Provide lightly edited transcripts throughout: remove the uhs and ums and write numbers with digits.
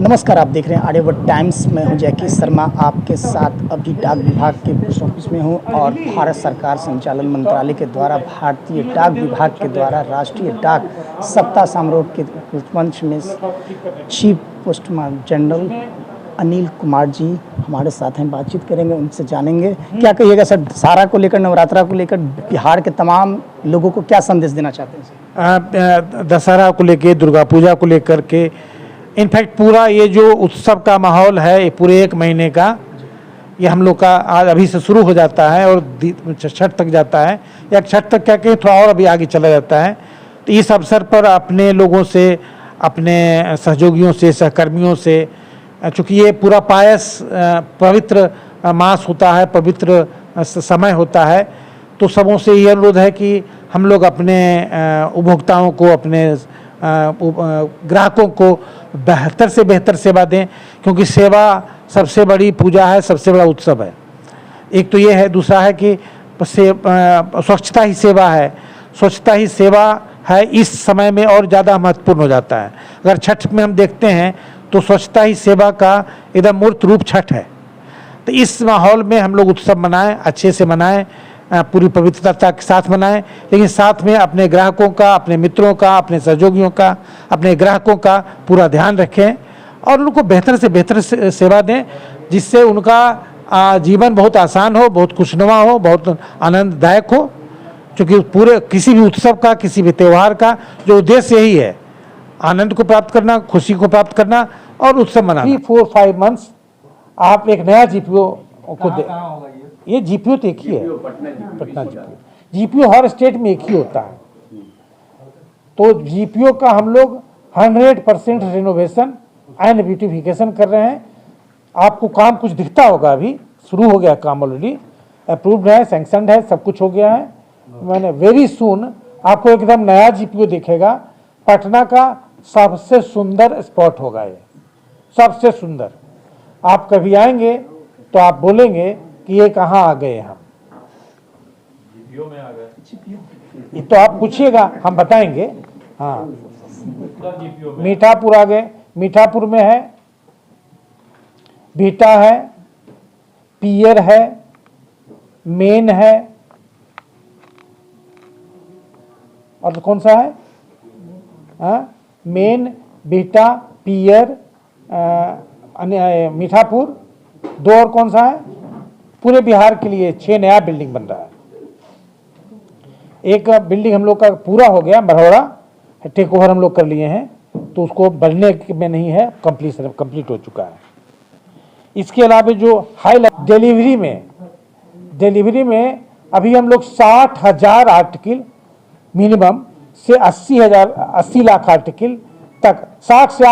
नमस्कार, आप देख रहे हैं आर्यभट्ट टाइम्स। मैं हूं जैकी शर्मा, आपके साथ अभी डाक विभाग के पोस्ट ऑफिस में हूं और भारत सरकार संचालन मंत्रालय के द्वारा भारतीय डाक विभाग के द्वारा राष्ट्रीय डाक सप्ताह समारोह के मंच में chief postmaster general Anil Kumar ji हमारे साथ हैं। बातचीत करेंगे, उनसे जानेंगे क्या कहिएगा सर, दशहरा को लेकर, नवरात्रा को लेकर बिहार के तमाम लोगों को क्या संदेश देना चाहते हैं? दशहरा को लेकर, दुर्गा पूजा को लेकर के, इनफैक्ट पूरा ये जो उत्सव का माहौल है, ये पूरे एक महीने का, ये हम लोग का आज अभी से शुरू हो जाता है और छठ तक जाता है, या छठ तक क्या कहें, थोड़ा और अभी आगे चला जाता है। तो इस अवसर पर अपने लोगों से, अपने सहयोगियों से, सहकर्मियों से, चूँकि ये पूरा पायस पवित्र मास होता है, पवित्र समय होता है, तो सबों से ये अनुरोध है कि हम लोग अपने उपभोक्ताओं को, अपने ग्राहकों को बेहतर से बेहतर सेवा दें, क्योंकि सेवा सबसे बड़ी पूजा है, सबसे बड़ा उत्सव है। एक तो ये है, दूसरा है कि स्वच्छता ही सेवा है। स्वच्छता ही सेवा है, इस समय में और ज़्यादा महत्वपूर्ण हो जाता है। अगर छठ में हम देखते हैं तो स्वच्छता ही सेवा का एकदम मूर्त रूप छठ है। तो इस माहौल में हम लोग उत्सव मनाएं, अच्छे से मनाएं, पूरी पवित्रता के साथ मनाएं, लेकिन साथ में अपने ग्राहकों का, अपने मित्रों का, अपने सहयोगियों का, अपने ग्राहकों का पूरा ध्यान रखें और उनको बेहतर से बेहतर सेवा दें, जिससे उनका जीवन बहुत आसान हो, बहुत खुशनुमा हो, बहुत आनंददायक हो। क्योंकि पूरे किसी भी उत्सव का, किसी भी त्यौहार का जो उद्देश्य यही है, आनंद को प्राप्त करना, खुशी को प्राप्त करना और उत्सव मनाना। 3-4-5 मंथ्स आप एक नया जीपीओ को दे। ये जीपीओ तो एक ही है, पटना जीपीओ हर स्टेट में एक ही होता है। तो जीपीओ का हम लोग 100% रिनोवेशन एंड ब्यूटिफिकेशन कर रहे हैं। आपको काम कुछ दिखता होगा, अभी शुरू हो गया काम, ऑलरेडी अप्रूव्ड है, सैंक्शनड है, सब कुछ हो गया है। मैंने वेरी सून आपको एकदम नया जीपीओ दिखेगा। पटना का सबसे सुंदर स्पॉट होगा ये, सबसे सुंदर। आप कभी आएंगे तो आप बोलेंगे कि ये कहाँ आ गए हम, जीपीओ में आ गए। ये तो आप पूछिएगा, हम बताएंगे। हाँ, मीठापुर आ गए। मीठापुर में है, बीटा है, पियर है, मेन है, और कौन सा है? हाँ, मेन, बीटा, पियर, मीठापुर, 2 और कौन सा है? पूरे बिहार के लिए 6 नया बिल्डिंग बन रहा है। एक बिल्डिंग हम लोग का पूरा हो गया, मरौड़ा टेक ओवर हम लोग कर लिए हैं, तो उसको बनने में नहीं है, कंप्लीट हो चुका है। इसके अलावा जो हाईलाइट डिलीवरी में अभी हम लोग 60,000 आर्टिकल मिनिमम से 80 लाख आर्टिकल तक, 60 से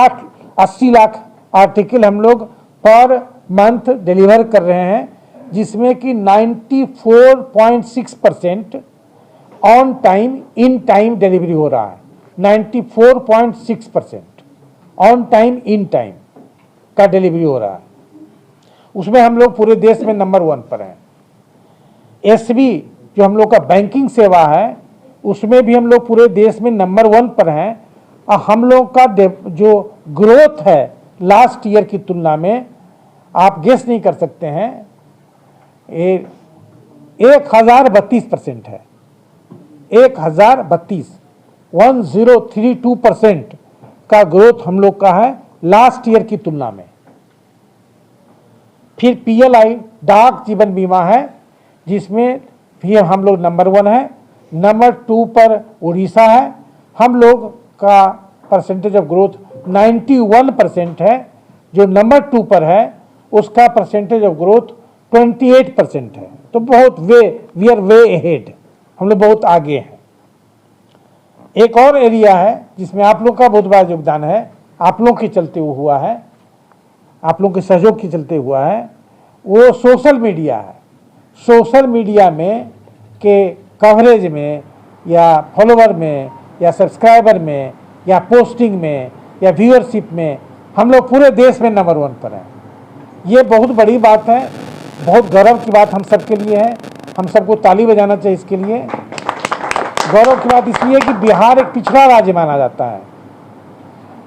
80 लाख आर्टिकल हम लोग पर मंथ डिलीवर कर रहे हैं, जिसमें कि 94.6% on time, in time delivery हो रहा है। 94.6% ऑन टाइम, इन टाइम का डिलीवरी हो रहा है। उसमें हम लोग पूरे देश में नंबर 1 पर हैं। एसबी जो हम लोग का बैंकिंग सेवा है, उसमें भी हम लोग पूरे देश में नंबर 1 पर हैं। और हम लोग का जो ग्रोथ है लास्ट ईयर की तुलना में, आप गेस नहीं कर सकते हैं, 1032% है। 1032% का ग्रोथ हम लोग का है लास्ट ईयर की तुलना में। फिर पीएलआई डाक जीवन बीमा है, जिसमें भी हम लोग नंबर 1 है। नंबर 2 पर उड़ीसा है। हम लोग का परसेंटेज ऑफ ग्रोथ 91% है। जो नंबर 2 पर है उसका परसेंटेज ऑफ ग्रोथ 28% है। तो बहुत वी आर वे अहेड, हम लोग बहुत आगे हैं। एक और एरिया है जिसमें आप लोग का बहुत बड़ा योगदान है, आप लोग के चलते हुआ है, आप लोग के सहयोग के चलते हुआ है, वो सोशल मीडिया है। सोशल मीडिया में के कवरेज में, या फॉलोवर में, या सब्सक्राइबर में, या पोस्टिंग में, या व्यूअरशिप में हम लोग पूरे देश में नंबर 1 पर हैं। ये बहुत बड़ी बात है, बहुत गौरव की बात हम सब के लिए है। हम सबको ताली बजाना चाहिए इसके लिए। गौरव की बात इसलिए कि बिहार एक पिछड़ा राज्य माना जाता है।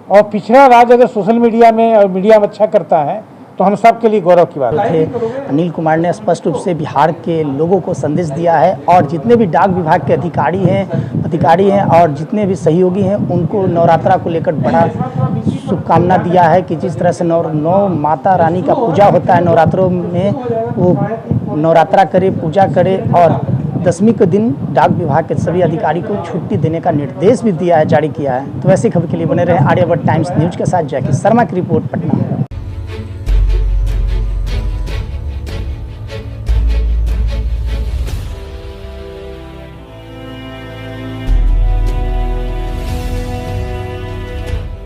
और पिछड़ा राज्य अगर सोशल मीडिया में और मीडिया में अच्छा करता है तो हम सब के लिए गौरव की बात है। अनिल कुमार ने स्पष्ट रूप से बिहार के लोगों को संदेश दिया है और जितने भी डाक विभाग के अधिकारी हैं और जितने भी सहयोगी हैं उनको नवरात्रा को लेकर बड़ा शुभकामना दिया है कि जिस तरह से नौ माता रानी का पूजा होता है नवरात्रों में, वो नवरात्रा करे, पूजा करे और 10वीं के दिन डाक विभाग के सभी अधिकारी को छुट्टी देने का निर्देश भी दिया है, जारी किया है। तो वैसी खबर के लिए बने रहे आर्यावर्त टाइम्स न्यूज के साथ। जैकी शर्मा की रिपोर्ट, पटना।